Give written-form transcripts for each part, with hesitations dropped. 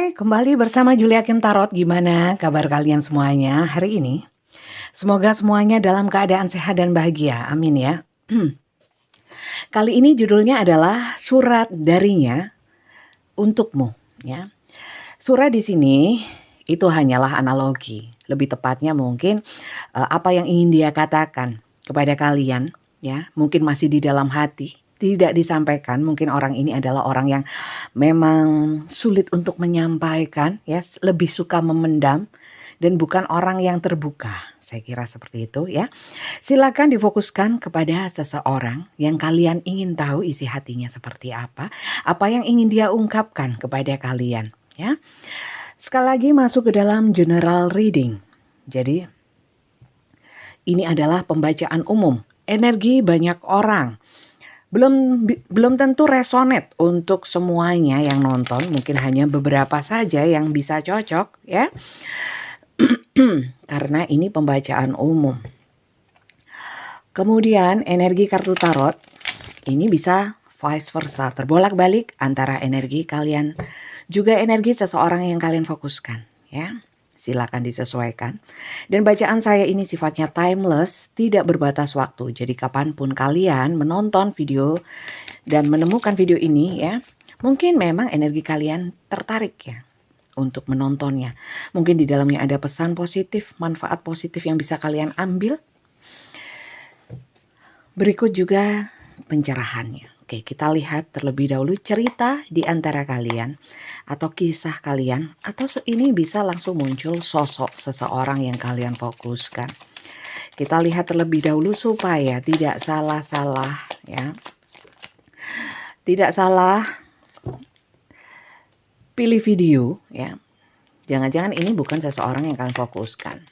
Hai, kembali bersama Julia Kim Tarot. Gimana kabar kalian semuanya hari ini? Semoga semuanya dalam keadaan sehat dan bahagia. Amin ya. Kali ini judulnya adalah Surat Darinya Untukmu. Ya, surat di sini itu hanyalah analogi. Lebih tepatnya mungkin apa yang ingin dia katakan kepada kalian. Ya, mungkin masih di dalam hati, tidak disampaikan. Mungkin orang ini adalah orang yang memang sulit untuk menyampaikan, ya, lebih suka memendam dan bukan orang yang terbuka. Saya kira seperti itu ya. Silakan difokuskan kepada seseorang yang kalian ingin tahu isi hatinya seperti apa yang ingin dia ungkapkan kepada kalian, ya. Sekali lagi masuk ke dalam general reading. Jadi ini adalah pembacaan umum. Energi banyak orang. Belum tentu resonate untuk semuanya yang nonton, mungkin hanya beberapa saja yang bisa cocok ya. Karena ini pembacaan umum. Kemudian energi kartu tarot ini bisa vice versa, terbolak-balik antara energi kalian juga energi seseorang yang kalian fokuskan ya. Silakan disesuaikan. Dan bacaan saya ini sifatnya timeless, tidak berbatas waktu. Jadi kapanpun kalian menonton video dan menemukan video ini ya, mungkin memang energi kalian tertarik ya untuk menontonnya. Mungkin di dalamnya ada pesan positif, manfaat positif yang bisa kalian ambil. Berikut juga pencerahannya. Oke, kita lihat terlebih dahulu cerita di antara kalian atau kisah kalian, atau ini bisa langsung muncul sosok seseorang yang kalian fokuskan. Kita lihat terlebih dahulu supaya tidak salah-salah ya. Tidak salah pilih video ya. Jangan-jangan ini bukan seseorang yang kalian fokuskan.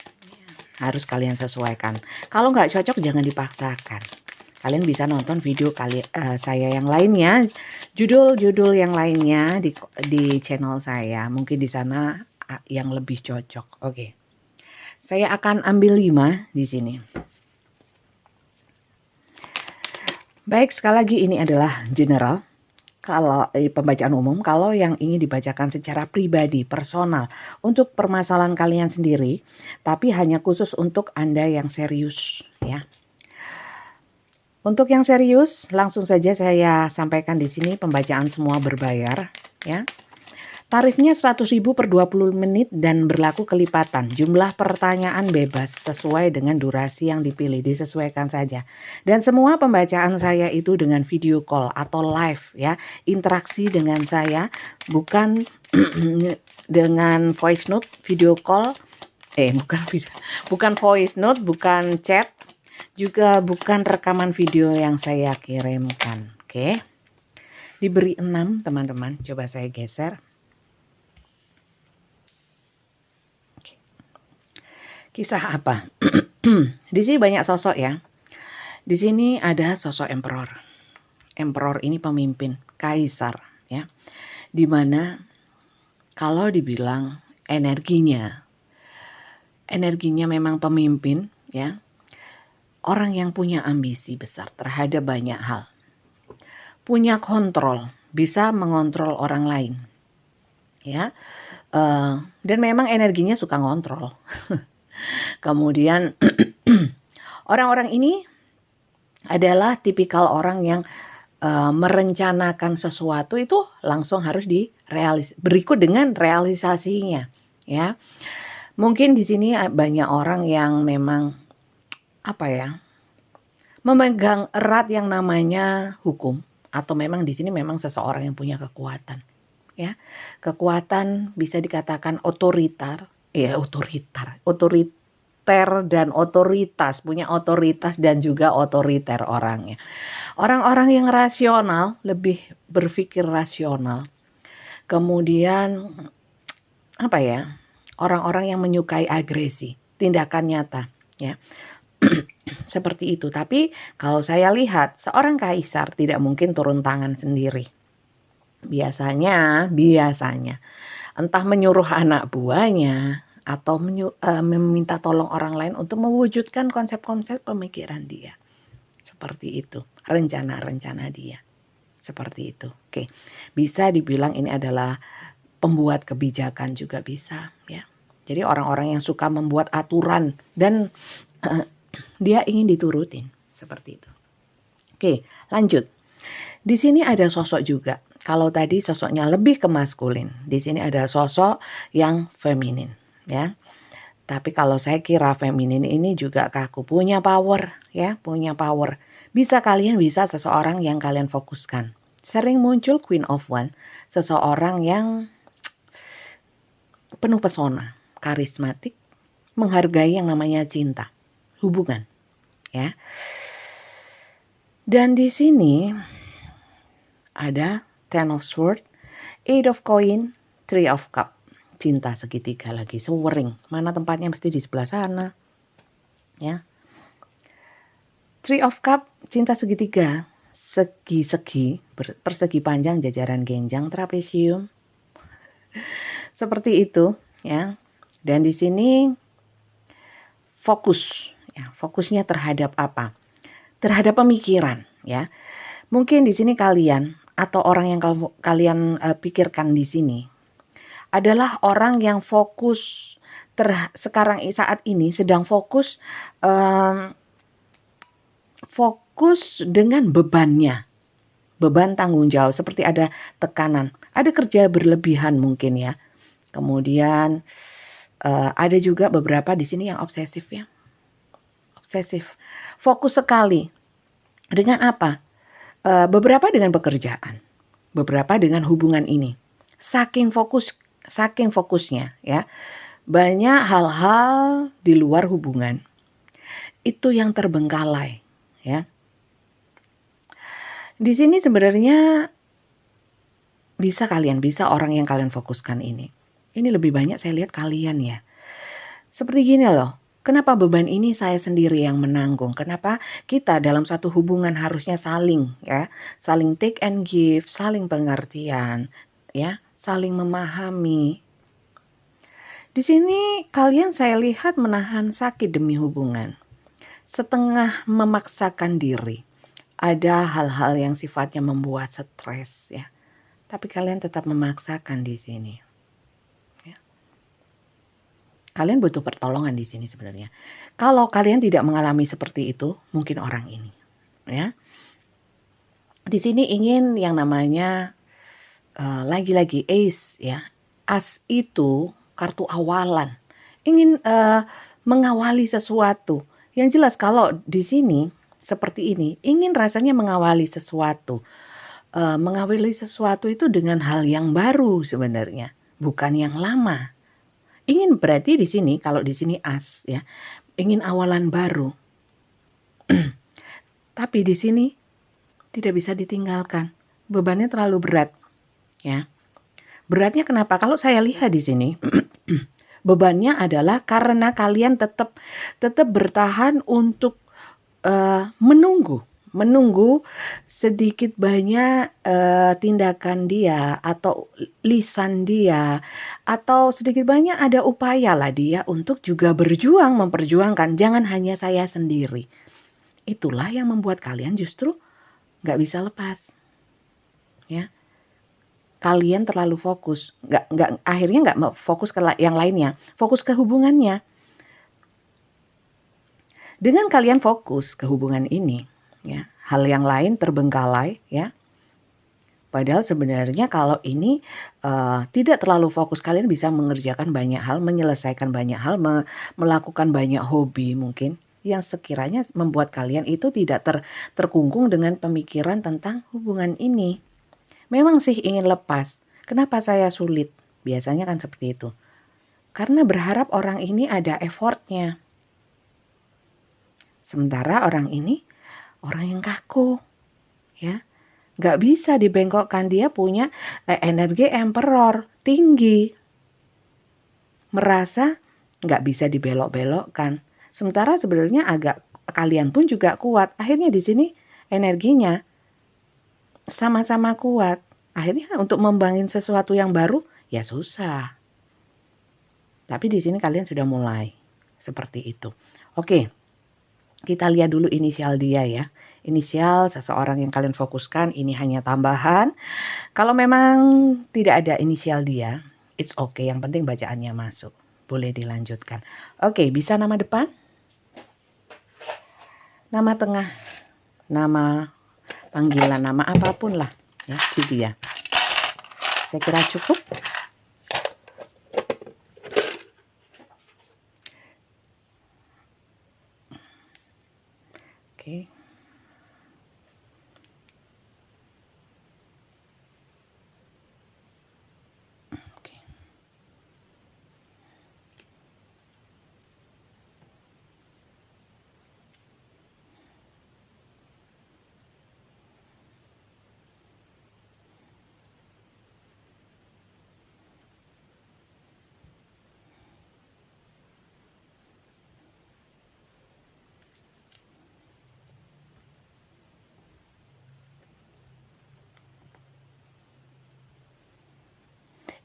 Harus kalian sesuaikan. Kalau nggak cocok jangan dipaksakan. Kalian bisa nonton video saya yang lainnya, judul-judul yang lainnya di channel saya. Mungkin di sana yang lebih cocok. Oke. Saya akan ambil 5 di sini. Baik, sekali lagi ini adalah general. Kalau pembacaan umum, kalau yang ingin dibacakan secara pribadi, personal, untuk permasalahan kalian sendiri, tapi hanya khusus untuk Anda yang serius ya. Untuk yang serius, langsung saja saya sampaikan di sini pembacaan semua berbayar ya. Tarifnya 100.000 per 20 menit dan berlaku kelipatan. Jumlah pertanyaan bebas sesuai dengan durasi yang dipilih, disesuaikan saja. Dan semua pembacaan saya itu dengan video call atau live ya. Interaksi dengan saya, bukan dengan voice note, video call. Bukan voice note, bukan chat. Juga bukan rekaman video yang saya kirimkan. Oke. Diberi 6 teman-teman. Coba saya geser. Oke. Kisah apa? Di sini banyak sosok ya. Di sini ada sosok emperor. Emperor ini pemimpin, kaisar ya. Dimana kalau dibilang energinya memang pemimpin ya. Orang yang punya ambisi besar terhadap banyak hal. Punya kontrol, bisa mengontrol orang lain. Ya. Dan memang energinya suka ngontrol. Kemudian orang-orang ini adalah tipikal orang yang merencanakan sesuatu itu langsung harus berikut dengan realisasinya. Ya. Mungkin di sini banyak orang yang memang memegang erat yang namanya hukum, atau memang di sini memang seseorang yang punya kekuatan ya. Kekuatan bisa dikatakan otoriter dan otoritas, punya otoritas dan juga otoriter orangnya. Orang-orang yang rasional, lebih berpikir rasional. Kemudian orang-orang yang menyukai agresi, tindakan nyata ya. Seperti itu. Tapi kalau saya lihat seorang kaisar tidak mungkin turun tangan sendiri. Biasanya entah menyuruh anak buahnya atau meminta tolong orang lain untuk mewujudkan konsep-konsep pemikiran dia. Seperti itu. Rencana-rencana dia. Seperti itu. Oke. Bisa dibilang ini adalah pembuat kebijakan juga bisa ya. Jadi orang-orang yang suka membuat aturan dan dia ingin diturutin seperti itu. Oke, lanjut. Di sini ada sosok juga. Kalau tadi sosoknya lebih ke maskulin, di sini ada sosok yang feminin ya. Tapi kalau saya kira feminin ini juga kaku, punya power ya, punya power. Bisa seseorang yang kalian fokuskan. Sering muncul Queen of Wands, seseorang yang penuh pesona, karismatik, menghargai yang namanya cinta, hubungan ya. Dan di sini ada Ten of Swords, Eight of Coin, Three of Cup. Cinta segitiga lagi, sewering. Mana tempatnya, mesti di sebelah sana. Ya. Three of Cup, cinta segitiga, segi-segi, persegi panjang, jajaran genjang, trapesium. Seperti itu, ya. Dan di sini fokus, ya. Fokusnya terhadap apa? Terhadap pemikiran, ya. Mungkin di sini kalian atau orang yang kalian pikirkan di sini adalah orang yang fokus sekarang saat ini sedang fokus dengan bebannya, beban tanggung jawab, seperti ada tekanan, ada kerja berlebihan mungkin ya. Kemudian ada juga beberapa di sini yang obsesif ya, obsesif, fokus sekali dengan apa? Beberapa dengan pekerjaan, beberapa dengan hubungan ini. Saking fokusnya ya, banyak hal-hal di luar hubungan itu yang terbengkalai ya. Di sini sebenarnya bisa orang yang kalian fokuskan ini lebih banyak saya lihat kalian ya. Seperti gini loh, kenapa beban ini saya sendiri yang menanggung? Kenapa kita dalam satu hubungan harusnya saling ya, saling take and give, saling pengertian ya, saling memahami. Di sini kalian saya lihat menahan sakit demi hubungan. Setengah memaksakan diri. Ada hal-hal yang sifatnya membuat stres ya. Tapi kalian tetap memaksakan di sini. Ya. Kalian butuh pertolongan di sini sebenarnya. Kalau kalian tidak mengalami seperti itu, mungkin orang ini ya. Di sini ingin yang namanya lagi-lagi ace ya. As itu kartu awalan, ingin mengawali sesuatu. Yang jelas kalau di sini seperti ini, ingin rasanya mengawali sesuatu. Mengawali sesuatu itu dengan hal yang baru sebenarnya, bukan yang lama. Ingin berarti di sini, kalau di sini as ya, ingin awalan baru. Tapi di sini tidak bisa ditinggalkan, bebannya terlalu berat ya. Beratnya kenapa? Kalau saya lihat di sini bebannya adalah karena kalian tetap bertahan untuk menunggu sedikit banyak tindakan dia atau lisan dia, atau sedikit banyak ada upaya lah dia untuk juga memperjuangkan, jangan hanya saya sendiri. Itulah yang membuat kalian justru nggak bisa lepas ya. Kalian terlalu fokus, akhirnya nggak fokus ke yang lainnya, fokus ke hubungannya. Dengan kalian fokus ke hubungan ini, ya, hal yang lain terbengkalai, ya. Padahal sebenarnya kalau ini tidak terlalu fokus, kalian bisa mengerjakan banyak hal, menyelesaikan banyak hal, melakukan banyak hobi mungkin yang sekiranya membuat kalian itu tidak terkungkung dengan pemikiran tentang hubungan ini. Memang sih ingin lepas. Kenapa saya sulit? Biasanya kan seperti itu. Karena berharap orang ini ada effortnya. Sementara orang ini orang yang kaku. Ya, gak bisa dibengkokkan. Dia punya energi emperor tinggi. Merasa gak bisa dibelok-belokkan. Sementara sebenarnya kalian pun juga kuat. Akhirnya di sini energinya sama-sama kuat. Akhirnya untuk membangun sesuatu yang baru ya susah. Tapi di sini kalian sudah mulai seperti itu. Oke. Kita lihat dulu inisial dia ya. Inisial seseorang yang kalian fokuskan ini hanya tambahan. Kalau memang tidak ada inisial dia, It's okay, yang penting bacaannya masuk. Boleh dilanjutkan. Oke, bisa nama depan? Nama tengah? Nama panggilan, nama apapun lah. Ya, si dia. Saya kira cukup. Oke.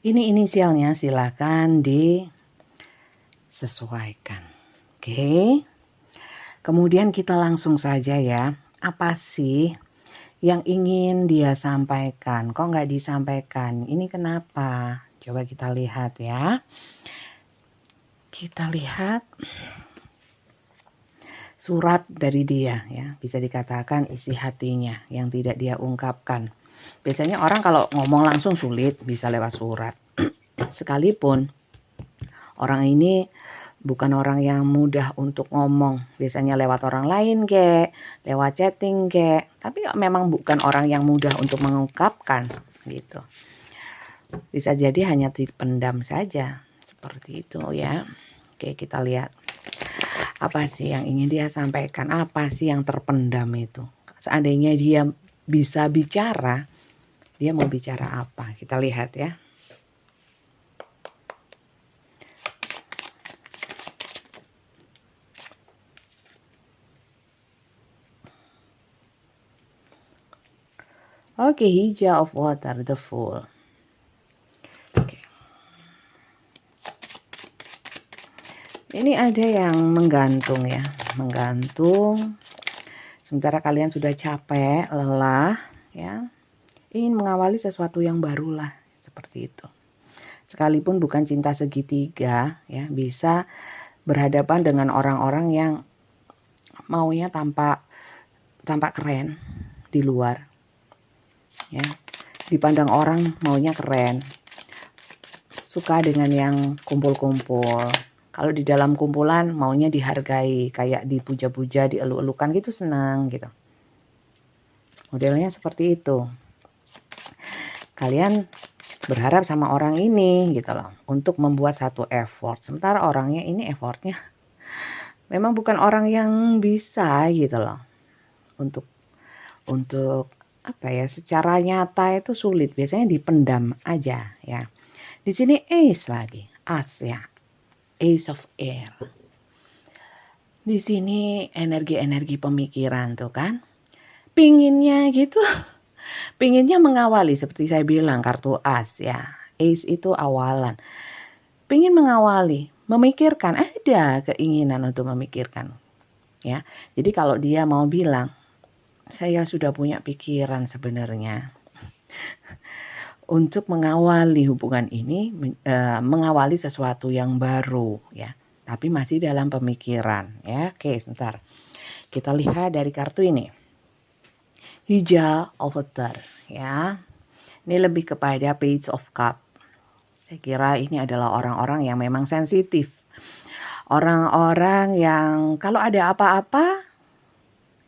Ini inisialnya silakan disesuaikan. Oke. Kemudian kita langsung saja ya. Apa sih yang ingin dia sampaikan? Kok nggak disampaikan? Ini kenapa? Coba kita lihat ya. Kita lihat surat dari dia ya. Bisa dikatakan isi hatinya yang tidak dia ungkapkan. Biasanya orang kalau ngomong langsung sulit, bisa lewat surat. Sekalipun orang ini bukan orang yang mudah untuk ngomong. Biasanya lewat orang lain lewat chatting tapi memang bukan orang yang mudah untuk mengungkapkan gitu. Bisa jadi hanya dipendam saja, seperti itu ya. Oke, kita lihat. Apa sih yang ingin dia sampaikan? Apa sih yang terpendam itu? Seandainya dia bisa bicara, dia mau bicara apa? Kita lihat ya. Oke, hijau of water, the fool. Oke. Ini ada yang menggantung ya, menggantung. Sementara kalian sudah capek, lelah, ya, ingin mengawali sesuatu yang baru lah, seperti itu. Sekalipun bukan cinta segitiga, ya, bisa berhadapan dengan orang-orang yang maunya tampak keren di luar, ya, dipandang orang maunya keren, suka dengan yang kumpul-kumpul. Kalau di dalam kumpulan maunya dihargai, kayak dipuja-puja, dielu-elukan gitu, senang gitu. Modelnya seperti itu. Kalian berharap sama orang ini gitu loh, untuk membuat satu effort. Sementara orangnya ini effortnya memang bukan orang yang bisa gitu loh. Untuk apa ya, secara nyata itu sulit, biasanya dipendam aja ya. Di sini ace lagi, as ya. Ace of air. Di sini energi-energi pemikiran tuh kan. Pinginnya gitu. Pinginnya mengawali seperti saya bilang kartu as ya. Ace itu awalan. Pingin mengawali, memikirkan, ada keinginan untuk memikirkan. Ya. Jadi kalau dia mau bilang, saya sudah punya pikiran sebenarnya untuk mengawali hubungan ini, mengawali sesuatu yang baru ya, tapi masih dalam pemikiran ya. Oke, sebentar. Kita lihat dari kartu ini. Hijau of water ya. Ini lebih kepada page of cup. Saya kira ini adalah orang-orang yang memang sensitif. Orang-orang yang kalau ada apa-apa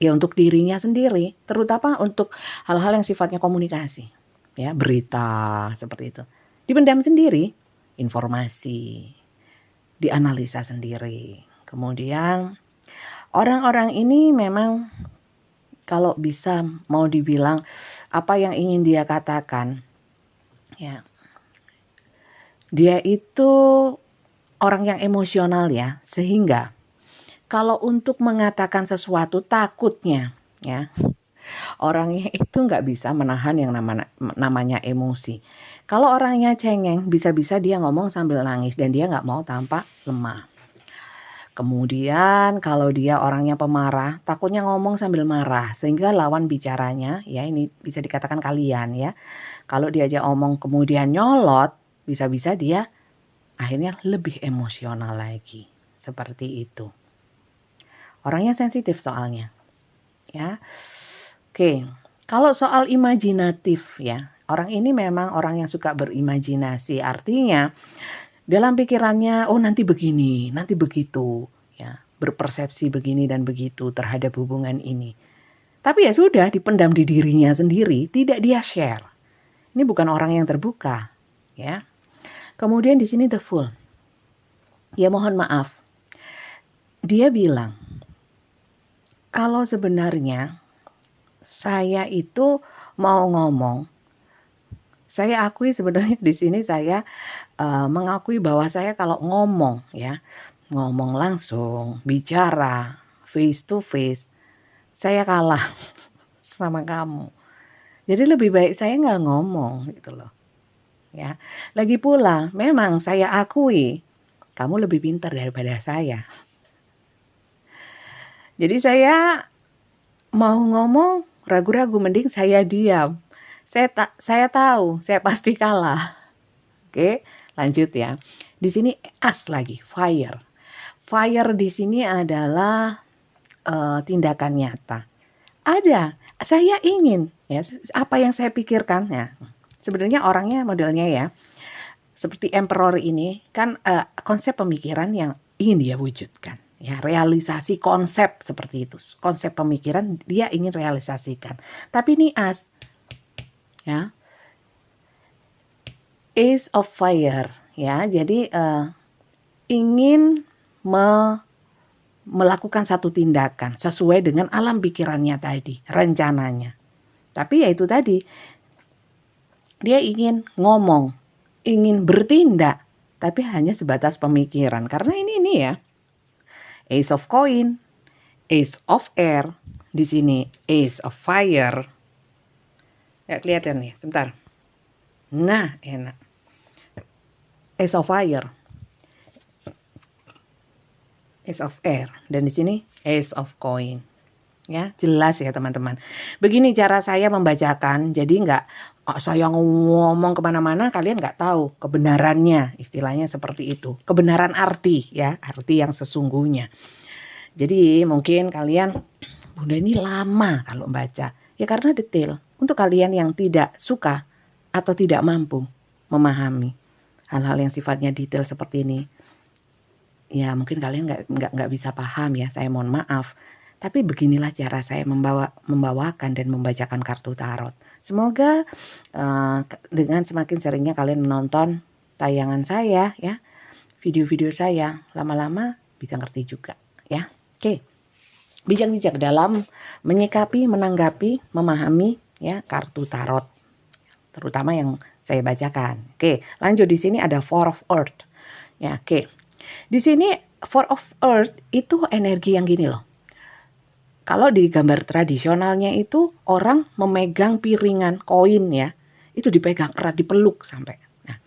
ya untuk dirinya sendiri, terutama untuk hal-hal yang sifatnya komunikasi. Ya, berita seperti itu. Dipendam sendiri, informasi, dianalisa sendiri. Kemudian orang-orang ini memang kalau bisa mau dibilang apa yang ingin dia katakan, ya, dia itu orang yang emosional ya, sehingga kalau untuk mengatakan sesuatu takutnya, ya, orangnya itu nggak bisa menahan yang namanya emosi. Kalau orangnya cengeng, bisa-bisa dia ngomong sambil nangis dan dia nggak mau tampak lemah. Kemudian kalau dia orangnya pemarah, takutnya ngomong sambil marah, sehingga lawan bicaranya, ya ini bisa dikatakan kalian ya, kalau diajak omong kemudian nyolot, bisa-bisa dia akhirnya lebih emosional lagi. Seperti itu. Orangnya sensitif soalnya. Ya. Oke, kalau soal imajinatif ya, orang ini memang orang yang suka berimajinasi. Artinya dalam pikirannya, oh nanti begini, nanti begitu, ya, berpersepsi begini dan begitu terhadap hubungan ini. Tapi ya sudah, dipendam di dirinya sendiri, tidak dia share. Ini bukan orang yang terbuka, ya. Kemudian di sini the fool. Ya mohon maaf. Dia bilang, kalau sebenarnya saya itu mau ngomong, saya akui sebenarnya di sini saya mengakui bahwa saya kalau ngomong ya, ngomong langsung, bicara face to face, saya kalah sama kamu. Jadi lebih baik saya nggak ngomong gitu loh. Ya, lagi pula memang saya akui kamu lebih pintar daripada saya. Jadi saya mau ngomong ragu-ragu, mending saya diam. Saya tahu, saya pasti kalah. Oke, lanjut ya. Di sini as lagi, fire. Fire di sini adalah tindakan nyata. Ada, saya ingin ya apa yang saya pikirkan ya. Sebenarnya orangnya modelnya ya seperti emperor ini kan konsep pemikiran yang ingin dia wujudkan. Ya, realisasi konsep seperti itu. Konsep pemikiran dia ingin realisasikan. Tapi ini as ya. Ace of Fire ya. Jadi ingin melakukan satu tindakan sesuai dengan alam pikirannya tadi, rencananya. Tapi ya itu tadi. Dia ingin ngomong, ingin bertindak, tapi hanya sebatas pemikiran. Karena ini ya. Ace of Coin, Ace of Air, di sini Ace of Fire. Ya kelihatan nih, sebentar. Nah, enak. Ace of Fire, Ace of Air, dan di sini Ace of Coin. Ya, jelas ya teman-teman. Begini cara saya membacakan, jadi nggak saya ngomong kemana-mana kalian nggak tahu kebenarannya, istilahnya seperti itu. Kebenaran arti ya, arti yang sesungguhnya. Jadi mungkin kalian, Bunda ini lama kalau baca, ya karena detail. Untuk kalian yang tidak suka atau tidak mampu memahami hal-hal yang sifatnya detail seperti ini, ya mungkin kalian nggak bisa paham ya. Saya mohon maaf. Tapi beginilah cara saya membawakan dan membacakan kartu tarot. Semoga dengan semakin seringnya kalian menonton tayangan saya ya, video-video saya, lama-lama bisa ngerti juga ya. Oke. Bijak-bijak dalam menyikapi, menanggapi, memahami ya kartu tarot. Terutama yang saya bacakan. Oke, lanjut di sini ada Four of Earth. Ya, oke. Di sini Four of Earth itu energi yang gini loh. Kalau di gambar tradisionalnya itu orang memegang piringan koin ya, itu dipegang erat, dipeluk sampai. Nah,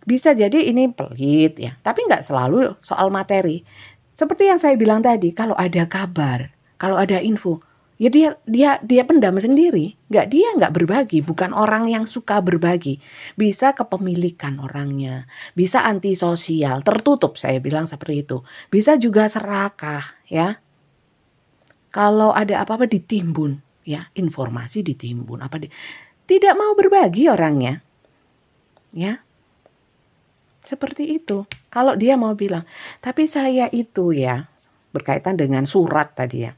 bisa jadi ini pelit ya, tapi nggak selalu soal materi. Seperti yang saya bilang tadi, kalau ada kabar, kalau ada info, ya dia pendam sendiri, nggak berbagi, bukan orang yang suka berbagi. Bisa kepemilikan orangnya, bisa antisosial, tertutup saya bilang seperti itu. Bisa juga serakah ya. Kalau ada apa-apa ditimbun, ya informasi ditimbun, tidak mau berbagi orangnya, ya seperti itu. Kalau dia mau bilang, tapi saya itu ya berkaitan dengan surat tadi ya,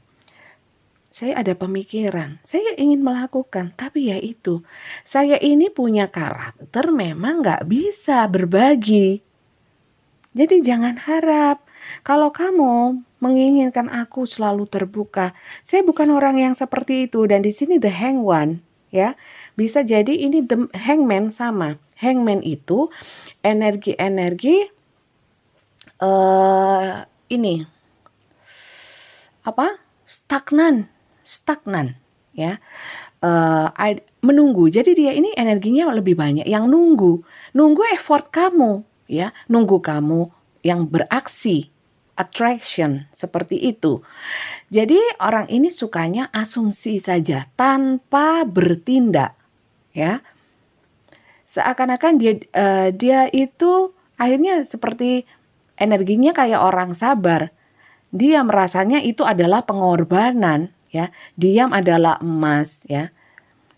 saya ada pemikiran, saya ingin melakukan, tapi ya itu, saya ini punya karakter memang nggak bisa berbagi. Jadi jangan harap. Kalau kamu menginginkan aku selalu terbuka, saya bukan orang yang seperti itu. Dan di sini the hangman, ya, bisa jadi ini the hangman sama. Hangman itu energi-energi ini apa? Stagnan, ya. Menunggu. Jadi dia ini energinya lebih banyak yang nunggu effort kamu, ya, nunggu kamu yang beraksi. Attraction seperti itu. Jadi orang ini sukanya asumsi saja tanpa bertindak, ya. seakan-akan dia itu akhirnya seperti energinya kayak orang sabar. Dia merasanya itu adalah pengorbanan, ya. Diam adalah emas, ya.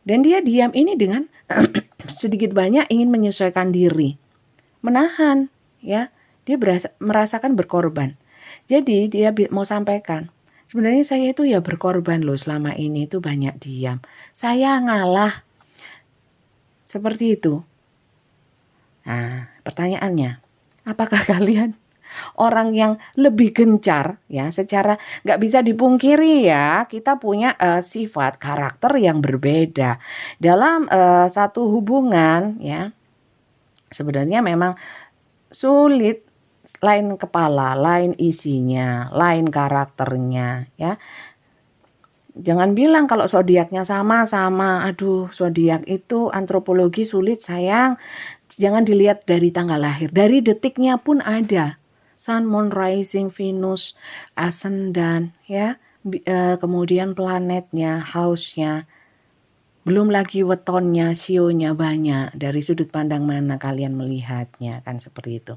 Dan dia diam ini dengan sedikit banyak ingin menyesuaikan diri, menahan, ya. Dia merasakan berkorban. Jadi dia mau sampaikan, sebenarnya saya itu ya berkorban loh selama ini itu banyak diam. Saya ngalah. Seperti itu. Nah, pertanyaannya, apakah kalian orang yang lebih gencar, ya, secara nggak bisa dipungkiri, ya, kita punya sifat karakter yang berbeda dalam satu hubungan, ya. Sebenarnya memang sulit, lain kepala, lain isinya, lain karakternya, ya. Jangan bilang kalau zodiaknya sama-sama. Aduh, zodiak itu antropologi sulit, sayang. Jangan dilihat dari tanggal lahir, dari detiknya pun ada. Sun, Moon, Rising, Venus, Ascendant, ya. Kemudian planetnya, house-nya. Belum lagi wetonnya, sionya banyak. Dari sudut pandang mana kalian melihatnya, kan seperti itu.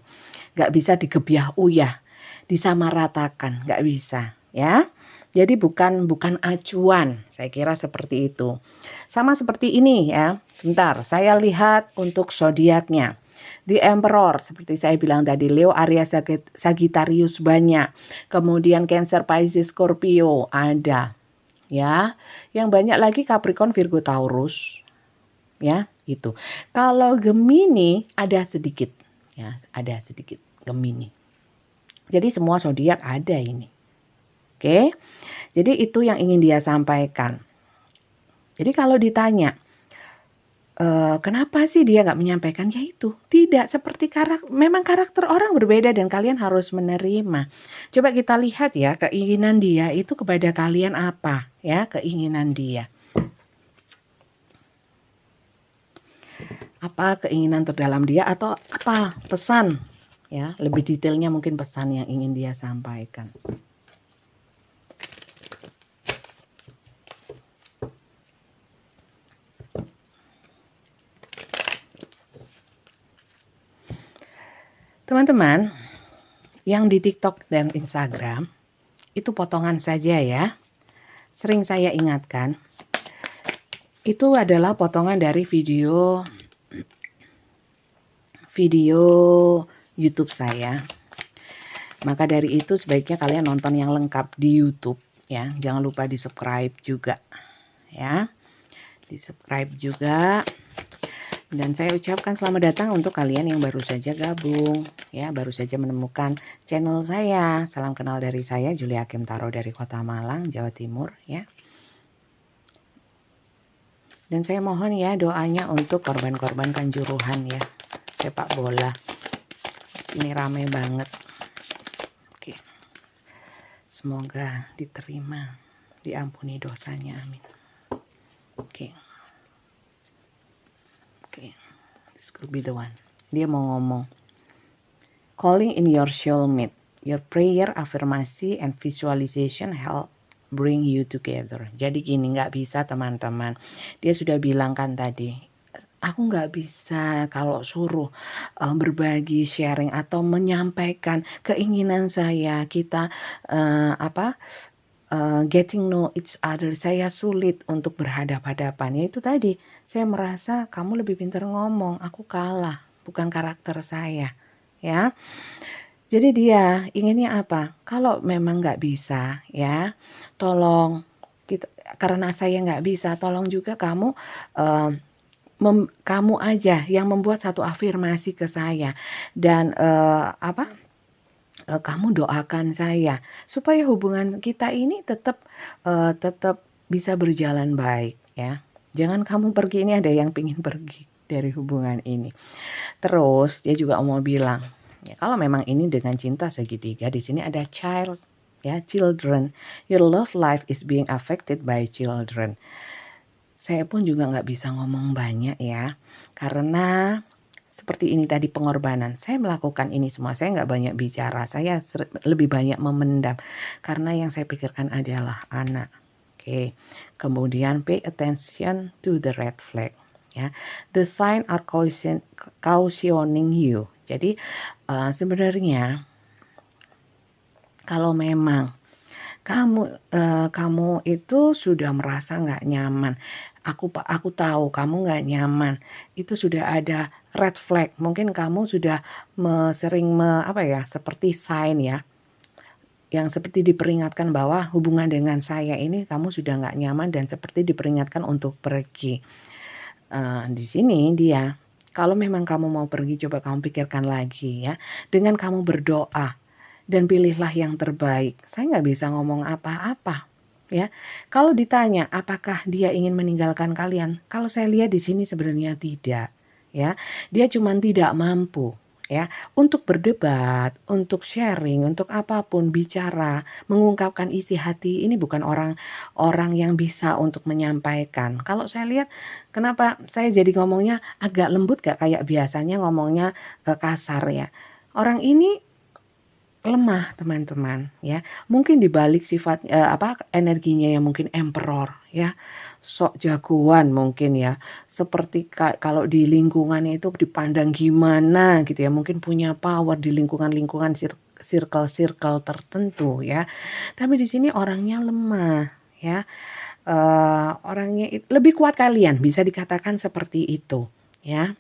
Gak bisa digebyah uyah, disamaratakan, gak bisa, ya. Jadi bukan acuan, saya kira seperti itu. Sama seperti ini, ya. Sebentar, saya lihat untuk zodiaknya. The Emperor, seperti saya bilang tadi, Leo, Aries, Sagittarius banyak. Kemudian Cancer, Pisces, Scorpio ada. Ya, yang banyak lagi Capricorn, Virgo, Taurus. Ya, itu. Kalau Gemini ada sedikit, ya, ada sedikit Gemini. Jadi semua zodiak ada ini. Oke. Jadi itu yang ingin dia sampaikan. Jadi kalau ditanya, kenapa sih dia nggak menyampaikan? Ya itu, tidak seperti memang karakter orang berbeda dan kalian harus menerima. Coba kita lihat ya, keinginan dia itu kepada kalian apa, ya, keinginan dia. Apa keinginan terdalam dia atau apa pesan, ya, lebih detailnya mungkin pesan yang ingin dia sampaikan. Teman-teman yang di TikTok dan Instagram itu potongan saja, ya. Sering saya ingatkan, itu adalah potongan dari video YouTube saya. Maka dari itu sebaiknya kalian nonton yang lengkap di YouTube, ya. Jangan lupa di-subscribe juga, ya. Di-subscribe juga. Dan saya ucapkan selamat datang untuk kalian yang baru saja gabung, ya, baru saja menemukan channel saya. Salam kenal dari saya, Julia Kim Tarot dari Kota Malang, Jawa Timur, ya. Dan saya mohon ya doanya untuk korban-korban kanjuruhan, ya, sepak bola. Sini rame banget. Oke. Semoga diterima, diampuni dosanya, amin. Oke. This could be the one. Dia mau ngomong, calling in your soulmate. Your prayer, affirmasi, and visualization help bring you together. Jadi gini, nggak bisa teman-teman. Dia sudah bilang kan tadi, aku nggak bisa kalau suruh berbagi, sharing atau menyampaikan keinginan saya, kita getting know each other, saya sulit untuk berhadap-hadapan. Ya itu tadi, saya merasa kamu lebih pintar ngomong, aku kalah, bukan karakter saya, ya. Jadi dia inginnya apa? Kalau memang nggak bisa, ya, tolong kita, karena saya nggak bisa, tolong juga kamu kamu aja yang membuat satu afirmasi ke saya dan kamu doakan saya supaya hubungan kita ini tetap bisa berjalan baik, ya. Jangan kamu pergi, ini ada yang pingin pergi dari hubungan ini. Terus dia juga mau bilang, ya, kalau memang ini dengan cinta segitiga, di sini ada child, ya, children. Your love life is being affected by children. Saya pun juga nggak bisa ngomong banyak, ya, karena seperti ini tadi pengorbanan. Saya melakukan ini semua, saya nggak banyak bicara, saya lebih banyak memendam karena yang saya pikirkan adalah anak. Oke. Kemudian pay attention to the red flag, ya. The sign are cautioning you. Jadi sebenarnya kalau memang kamu itu sudah merasa nggak nyaman, aku tahu kamu nggak nyaman, itu sudah ada red flag. Mungkin kamu sudah seperti sign ya, yang seperti diperingatkan bahwa hubungan dengan saya ini kamu sudah nggak nyaman dan seperti diperingatkan untuk pergi. Di sini dia, kalau memang kamu mau pergi, coba kamu pikirkan lagi ya, dengan kamu berdoa dan pilihlah yang terbaik. Saya nggak bisa ngomong apa-apa ya. Kalau ditanya apakah dia ingin meninggalkan kalian, kalau saya lihat di sini sebenarnya tidak ya. Dia cuma tidak mampu ya untuk berdebat, untuk sharing, untuk apapun, bicara, mengungkapkan isi hati. Ini bukan orang yang bisa untuk menyampaikan. Kalau saya lihat, kenapa saya jadi ngomongnya agak lembut, gak kayak biasanya ngomongnya kasar ya. Orang ini lemah teman-teman ya, mungkin dibalik sifat energinya yang mungkin emperor ya, sok jagoan mungkin ya, seperti kalau di lingkungannya itu dipandang gimana gitu ya, mungkin punya power di lingkungan circle tertentu ya, tapi di sini orangnya lemah ya, orangnya lebih kuat kalian, bisa dikatakan seperti itu ya.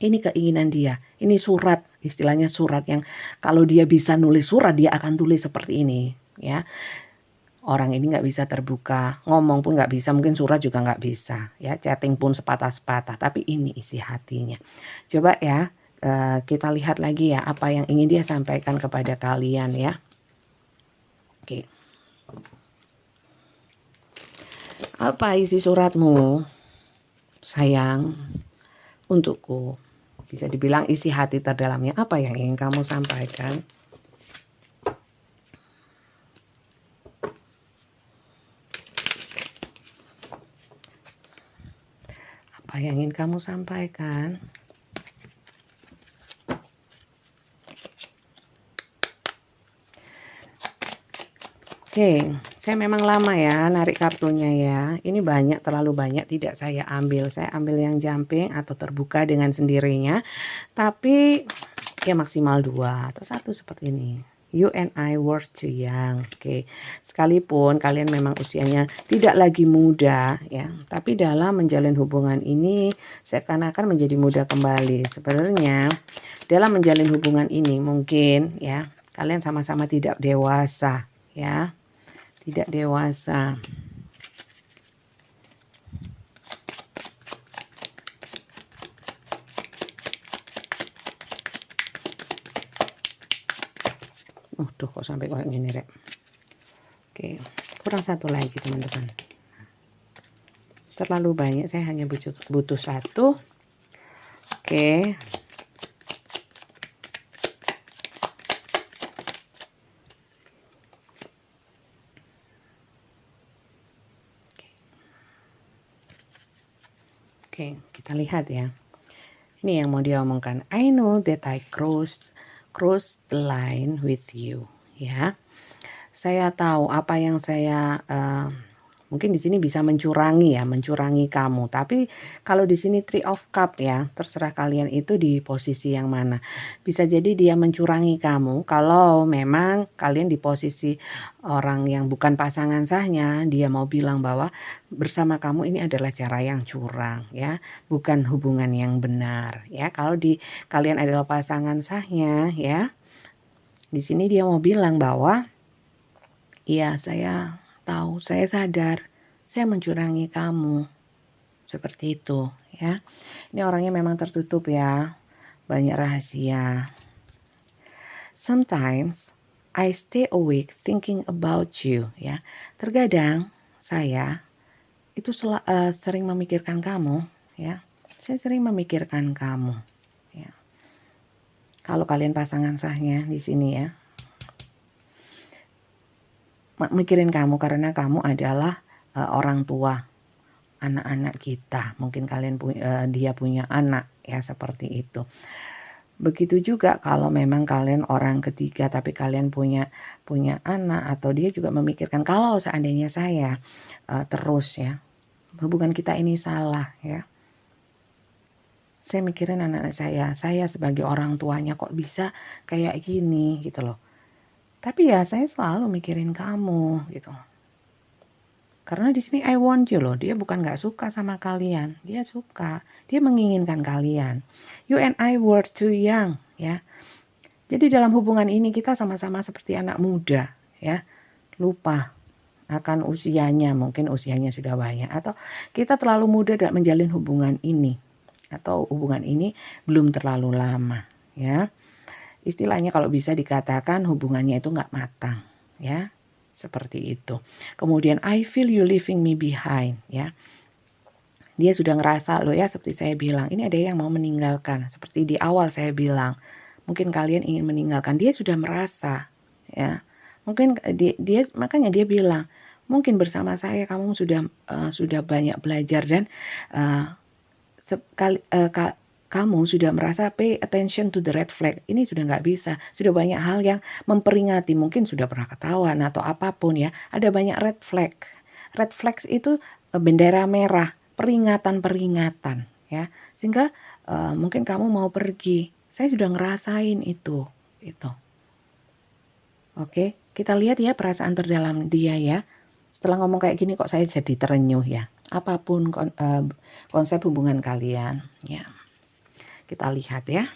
Ini keinginan dia, ini surat, istilahnya surat yang kalau dia bisa nulis surat, dia akan tulis seperti ini ya. Orang ini nggak bisa terbuka, ngomong pun nggak bisa, mungkin surat juga nggak bisa ya, chatting pun sepatah-sepatah, tapi ini isi hatinya. Coba ya, kita lihat lagi ya apa yang ingin dia sampaikan kepada kalian ya. Oke. Apa isi suratmu, sayang, untukku? Bisa dibilang isi hati terdalamnya, apa yang ingin kamu sampaikan? Apa yang ingin kamu sampaikan? Oke, saya memang lama ya narik kartunya ya. Ini banyak, terlalu banyak tidak saya ambil. Saya ambil yang jumping atau terbuka dengan sendirinya. Tapi ya maksimal 2 atau 1 seperti ini. You and I were too young. Oke, sekalipun kalian memang usianya tidak lagi muda ya, tapi dalam menjalin hubungan ini seakan-akan menjadi muda kembali. Sebenarnya dalam menjalin hubungan ini mungkin ya kalian sama-sama tidak dewasa ya. Tidak dewasa. Tuh kok sampai kayak gini rek. Oke, kurang 1 lagi teman-teman. Terlalu banyak, saya hanya butuh 1. Oke. Oke, kita lihat ya. Ini yang mau dia omongkan. I know that I crossed the line with you. Ya, saya tahu apa yang saya mungkin di sini bisa mencurangi kamu. Tapi kalau di sini 3 of Cup ya, terserah kalian itu di posisi yang mana. Bisa jadi dia mencurangi kamu. Kalau memang kalian di posisi orang yang bukan pasangan sahnya, dia mau bilang bahwa bersama kamu ini adalah cara yang curang ya, bukan hubungan yang benar ya. Kalau kalian adalah pasangan sahnya ya, di sini dia mau bilang bahwa iya, saya tahu, saya sadar, saya mencurangi kamu. Seperti itu ya. Ini orangnya memang tertutup ya, banyak rahasia. Sometimes I stay awake thinking about you ya. Terkadang saya itu sering memikirkan kamu ya. Saya sering memikirkan kamu ya. Kalau kalian pasangan sahnya di sini ya, mikirin kamu karena kamu adalah orang tua anak-anak kita. Mungkin kalian dia punya anak ya, seperti itu. Begitu juga kalau memang kalian orang ketiga tapi kalian punya anak, atau dia juga memikirkan kalau seandainya saya terus ya, hubungan kita ini salah ya. Saya mikirin anak-anak saya sebagai orang tuanya kok bisa kayak gini gitu loh. Tapi ya saya selalu mikirin kamu gitu. Karena di sini I want you loh, dia bukan nggak suka sama kalian, dia suka, dia menginginkan kalian. You and I were too young, ya. Jadi dalam hubungan ini kita sama-sama seperti anak muda, ya. Lupa akan usianya, mungkin usianya sudah banyak, atau kita terlalu muda dalam menjalin hubungan ini, atau hubungan ini belum terlalu lama, ya. Istilahnya kalau bisa dikatakan hubungannya itu nggak matang, ya. Seperti itu. Kemudian I feel you leaving me behind, ya. Dia sudah ngerasa loh ya, seperti saya bilang, ini ada yang mau meninggalkan. Seperti di awal saya bilang, mungkin kalian ingin meninggalkan. Dia sudah merasa, ya. Mungkin dia makanya dia bilang, mungkin bersama saya kamu sudah banyak belajar dan kamu sudah merasa pay attention to the red flag. Ini sudah nggak bisa. Sudah banyak hal yang memperingati. Mungkin sudah pernah ketahuan atau apapun ya. Ada banyak red flag. Red flags itu bendera merah, peringatan-peringatan ya. Sehingga mungkin kamu mau pergi. Saya sudah ngerasain itu. Oke, kita lihat ya perasaan terdalam dia ya. Setelah ngomong kayak gini kok saya jadi terenyuh ya. Apapun konsep hubungan kalian ya. Kita lihat ya.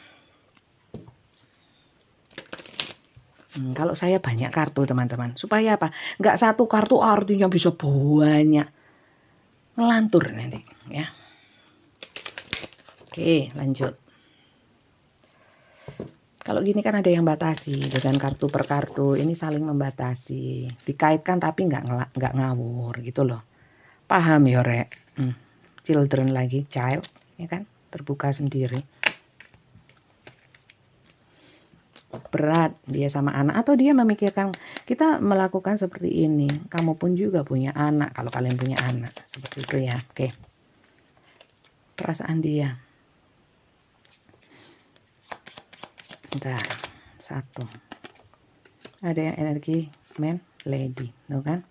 Kalau saya banyak kartu teman-teman. Supaya apa? Nggak satu kartu artinya bisa banyak. Ngelantur nanti ya. Oke lanjut. Kalau gini kan ada yang batasi. Dengan kartu per kartu ini saling membatasi. Dikaitkan tapi nggak ngawur gitu loh. Paham ya Rek? Children lagi. Child. Ya kan? Terbuka sendiri. Berat dia sama anak, atau dia memikirkan kita melakukan seperti ini, kamu pun juga punya anak kalau kalian punya anak, seperti itu ya. Oke, perasaan dia. Bentar, satu, ada yang energi man, lady, tuh kan.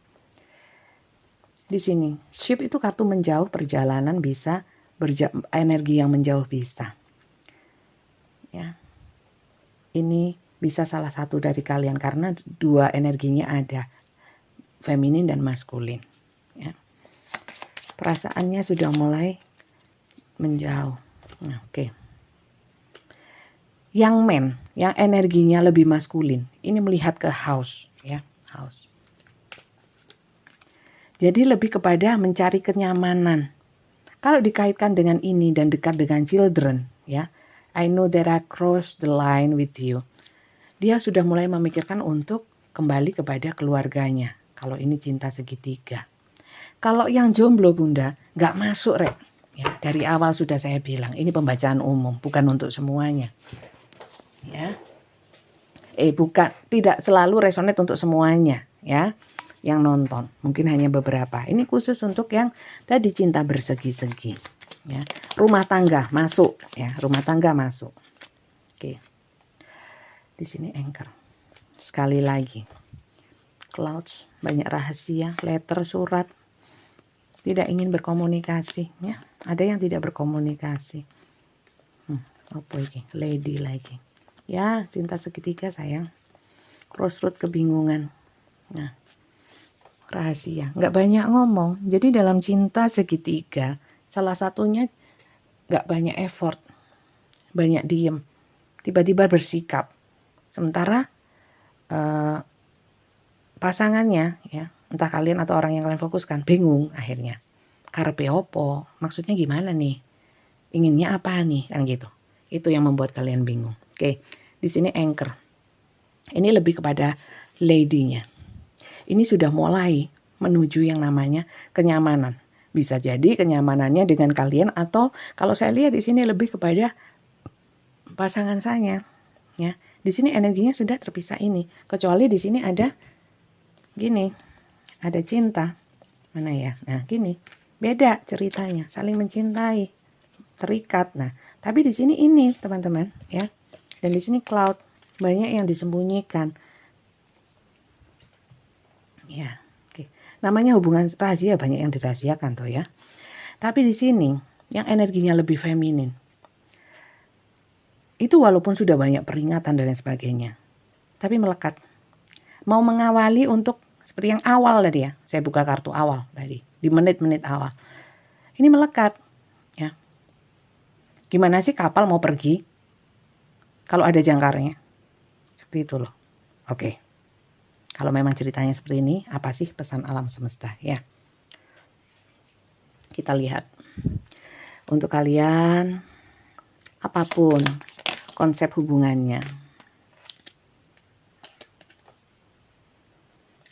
Di sini ship itu kartu menjauh, perjalanan bisa, energi yang menjauh bisa ya. Ini bisa salah satu dari kalian karena dua energinya ada, feminin dan maskulin. Ya. Perasaannya sudah mulai menjauh. Nah, oke. Yang men, yang energinya lebih maskulin, ini melihat ke house, ya, house. Jadi lebih kepada mencari kenyamanan. Kalau dikaitkan dengan ini dan dekat dengan children, ya. I know that I crossed the line with you. Dia sudah mulai memikirkan untuk kembali kepada keluarganya. Kalau ini cinta segitiga. Kalau yang jomblo Bunda, nggak masuk Rek. Ya, dari awal sudah saya bilang, ini pembacaan umum, bukan untuk semuanya. Ya, bukan, tidak selalu resonate untuk semuanya, ya. Yang nonton, mungkin hanya beberapa. Ini khusus untuk yang tadi cinta bersegi-segi. Ya, rumah tangga masuk, ya, rumah tangga masuk. Oke. Di sini anchor. Sekali lagi. Clouds, banyak rahasia, letter, surat. Tidak ingin berkomunikasi, ya. Ada yang tidak berkomunikasi. Apa ini? Lady lagi. Ya, cinta segitiga sayang. Crossroad kebingungan. Nah, rahasia. Nggak banyak ngomong. Jadi dalam cinta segitiga, salah satunya nggak banyak effort, banyak diem, tiba-tiba bersikap. Sementara pasangannya, ya, entah kalian atau orang yang kalian fokuskan, bingung akhirnya. Karepe opo, maksudnya gimana nih? Inginnya apa nih? Kan gitu. Itu yang membuat kalian bingung. Oke, di sini anchor. Ini lebih kepada lady-nya. Ini sudah mulai menuju yang namanya kenyamanan. Bisa jadi kenyamanannya dengan kalian, atau kalau saya lihat di sini lebih kepada pasangan saya, ya. Di sini energinya sudah terpisah ini. Kecuali di sini ada gini, ada cinta. Mana ya? Nah, gini. Beda ceritanya, saling mencintai, terikat. Nah, tapi di sini ini, teman-teman, ya. Dan di sini cloud, banyak yang disembunyikan. Ya. Namanya hubungan rahasia, banyak yang dirahasiakan toh ya. Tapi di sini yang energinya lebih feminin. Itu walaupun sudah banyak peringatan dan lain sebagainya. Tapi melekat. Mau mengawali untuk seperti yang awal tadi ya. Saya buka kartu awal tadi. Di menit-menit awal. Ini melekat. Ya. Gimana sih kapal mau pergi? Kalau ada jangkarnya. Seperti itu loh. Oke. Kalau memang ceritanya seperti ini. Apa sih pesan alam semesta? Ya. Kita lihat. Untuk kalian. Apapun konsep hubungannya.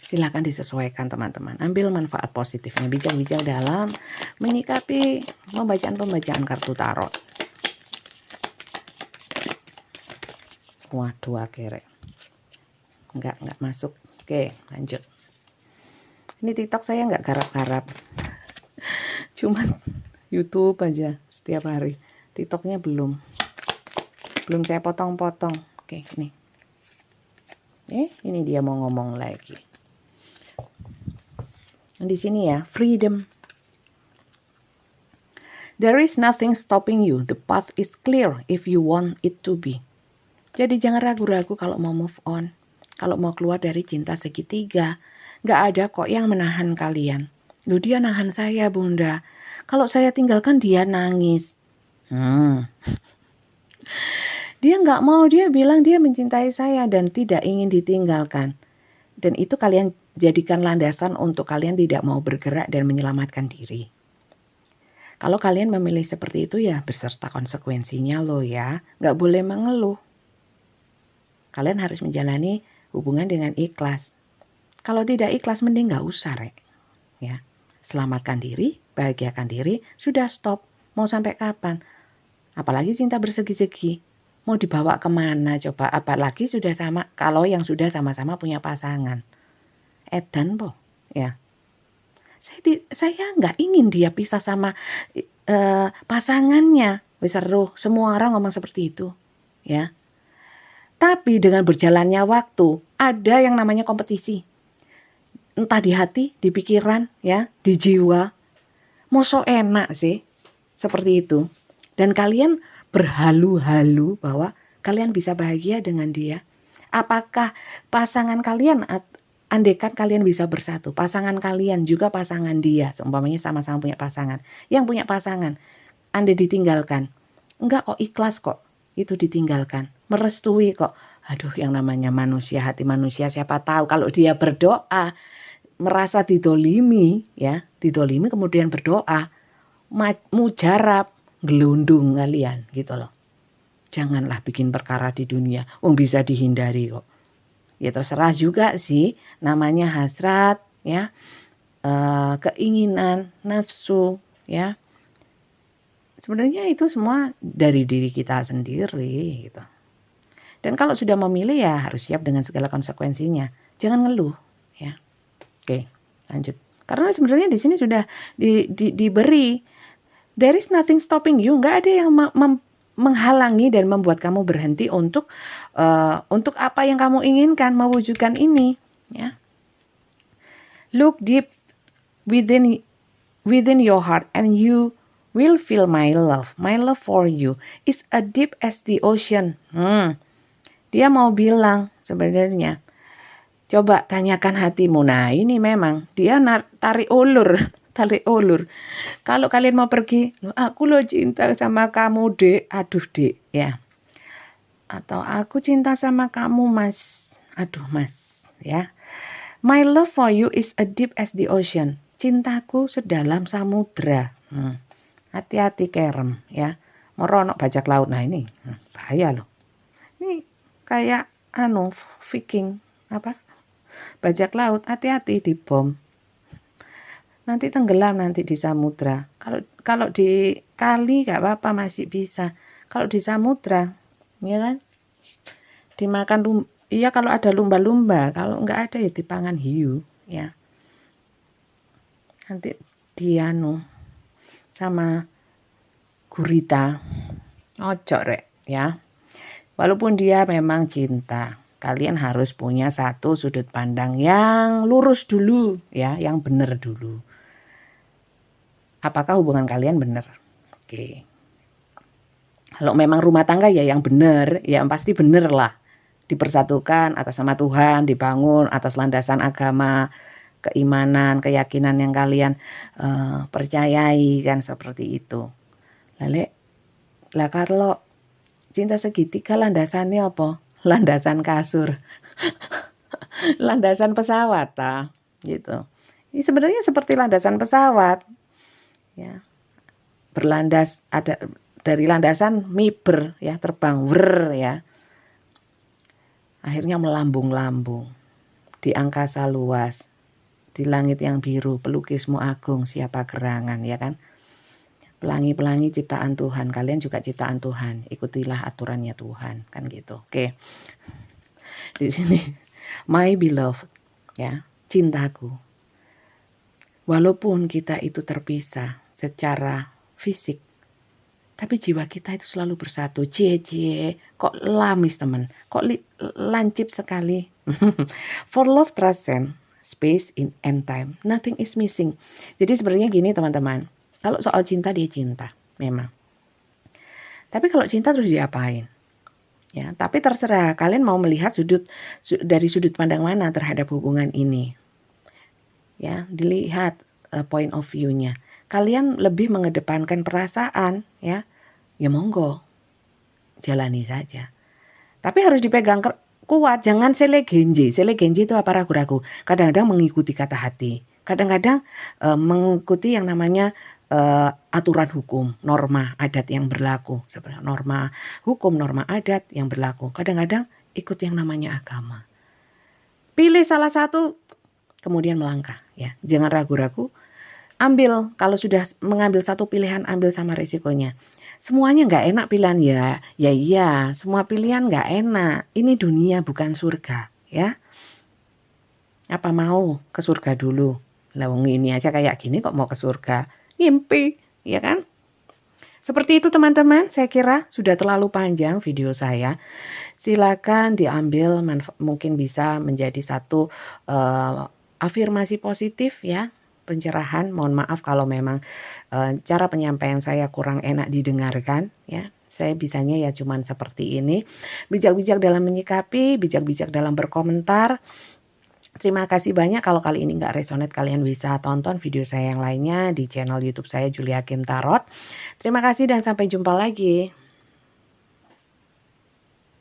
Silakan disesuaikan teman-teman. Ambil manfaat positifnya. Bijak-bijak dalam menyikapi pembacaan-pembacaan kartu tarot. Waduh akhirnya. Enggak masuk. Oke lanjut. Ini TikTok saya enggak garap-garap. Cuman YouTube aja setiap hari. TikToknya belum saya potong-potong. Oke nih. Ini dia mau ngomong lagi. Di sini ya, freedom. There is nothing stopping you. The path is clear if you want it to be. Jadi jangan ragu-ragu kalau mau move on. Kalau mau keluar dari cinta segitiga. Gak ada kok yang menahan kalian. Loh dia nahan saya bunda. Kalau saya tinggalkan dia nangis. Dia gak mau, dia bilang dia mencintai saya dan tidak ingin ditinggalkan. Dan itu kalian jadikan landasan untuk kalian tidak mau bergerak dan menyelamatkan diri. Kalau kalian memilih seperti itu ya beserta konsekuensinya loh ya. Gak boleh mengeluh. Kalian harus menjalani hubungan dengan ikhlas. Kalau tidak ikhlas mending gak usah rek. Ya. Selamatkan diri, bahagiakan diri, sudah stop. Mau sampai kapan? Apalagi cinta bersegi-segi. Mau dibawa kemana coba? Apalagi sudah sama, kalau yang sudah sama-sama punya pasangan. Edan po, ya. Saya nggak ingin dia pisah sama pasangannya. Wis seru, semua orang ngomong seperti itu, ya. Tapi dengan berjalannya waktu, ada yang namanya kompetisi. Entah di hati, di pikiran, ya, di jiwa. Mau so enak sih, seperti itu. Dan kalian berhalu-halu bahwa kalian bisa bahagia dengan dia. Apakah pasangan kalian, andaikan kalian bisa bersatu, pasangan kalian juga pasangan dia, seumpamanya sama-sama punya pasangan. Yang punya pasangan, andai ditinggalkan, enggak kok, ikhlas kok, itu ditinggalkan. Merestui kok. Aduh, yang namanya manusia, hati manusia, siapa tahu kalau dia berdoa, merasa didolimi, ya, didolimi kemudian berdoa, mujarab, gelundung kalian gitu loh. Janganlah bikin perkara di dunia, bisa dihindari kok. Ya terserah juga sih, namanya hasrat, ya, keinginan, nafsu, ya. Sebenarnya itu semua dari diri kita sendiri gitu. Dan kalau sudah memilih ya harus siap dengan segala konsekuensinya. Jangan ngeluh, ya. Oke, lanjut. Karena sebenarnya di sini sudah diberi. There is nothing stopping you. Nggak ada yang menghalangi dan membuat kamu berhenti untuk apa yang kamu inginkan, mewujudkan ini. Ya. Look deep within your heart and you will feel my love. My love for you is as deep as the ocean. Dia mau bilang sebenarnya. Coba tanyakan hatimu. Nah ini memang dia tarik ulur. Kalau kalian mau pergi, aku lo cinta sama kamu dek, aduh dek, ya. Atau aku cinta sama kamu mas, aduh mas, ya. My love for you is as deep as the ocean. Cintaku sedalam samudra. Hati-hati kerem, ya. Meronok bajak laut, nah ini bahaya loh. Ini kayak Viking, bajak laut, hati-hati di bom. Nanti tenggelam nanti di samudra. Kalau di kali gak apa-apa masih bisa. Kalau di samudra, ya kan? Dimakan iya kalau ada lumba-lumba, kalau enggak ada ya dipangan hiu, ya. Nanti sama gurita. Ojok rek, ya. Walaupun dia memang cinta, kalian harus punya satu sudut pandang yang lurus dulu, ya, yang benar dulu. Apakah hubungan kalian benar? Oke. Kalau memang rumah tangga ya yang benar, ya yang pasti benar lah. Dipersatukan atas nama Tuhan, dibangun atas landasan agama, keimanan, keyakinan yang kalian percayai kan seperti itu. Lah kalau cinta segitiga landasannya apa? Landasan kasur. Landasan pesawat gitu. Ini sebenarnya seperti landasan pesawat. Ya. Berlandas ada dari landasan miber ya, terbang ya. Akhirnya melambung-lambung di angkasa luas, di langit yang biru, pelukismu agung, siapa gerangan ya kan. Pelangi-pelangi ciptaan Tuhan, kalian juga ciptaan Tuhan, ikutilah aturannya Tuhan kan gitu. Oke. Di sini my beloved ya, cintaku. Walaupun kita itu terpisah secara fisik, tapi jiwa kita itu selalu bersatu. Cie, kok lamis teman, kok lancip sekali. For love transcend space in and time, nothing is missing. Jadi sebenarnya gini teman-teman, kalau soal cinta dia cinta, memang. Tapi kalau cinta terus diapain? Ya, tapi terserah kalian mau melihat dari sudut pandang mana terhadap hubungan ini. Ya, dilihat point of view-nya. Kalian lebih mengedepankan perasaan, ya monggo, jalani saja. Tapi harus dipegang kuat, jangan selegenji. Selegenji itu apa, ragu-ragu. Kadang-kadang mengikuti kata hati, kadang-kadang mengikuti yang namanya aturan hukum, norma adat yang berlaku. Sebenarnya norma hukum, norma adat yang berlaku. Kadang-kadang ikut yang namanya agama. Pilih salah satu, kemudian melangkah. Ya, jangan ragu-ragu. Ambil, kalau sudah mengambil satu pilihan, ambil sama resikonya. Semuanya nggak enak pilihan iya, semua pilihan nggak enak. Ini dunia bukan surga, ya. Apa mau ke surga dulu? Lawang ini aja kayak gini kok mau ke surga? Ngimpi, ya kan? Seperti itu teman-teman, saya kira sudah terlalu panjang video saya. Silakan diambil, mungkin bisa menjadi satu afirmasi positif ya. Pencerahan, mohon maaf kalau memang cara penyampaian saya kurang enak didengarkan ya. Saya bisanya ya cuman seperti ini. Bijak-bijak dalam menyikapi, bijak-bijak dalam berkomentar. Terima kasih banyak. Kalau kali ini nggak resonate, kalian bisa tonton video saya yang lainnya di channel YouTube saya Julia Kim Tarot. Terima kasih dan sampai jumpa lagi.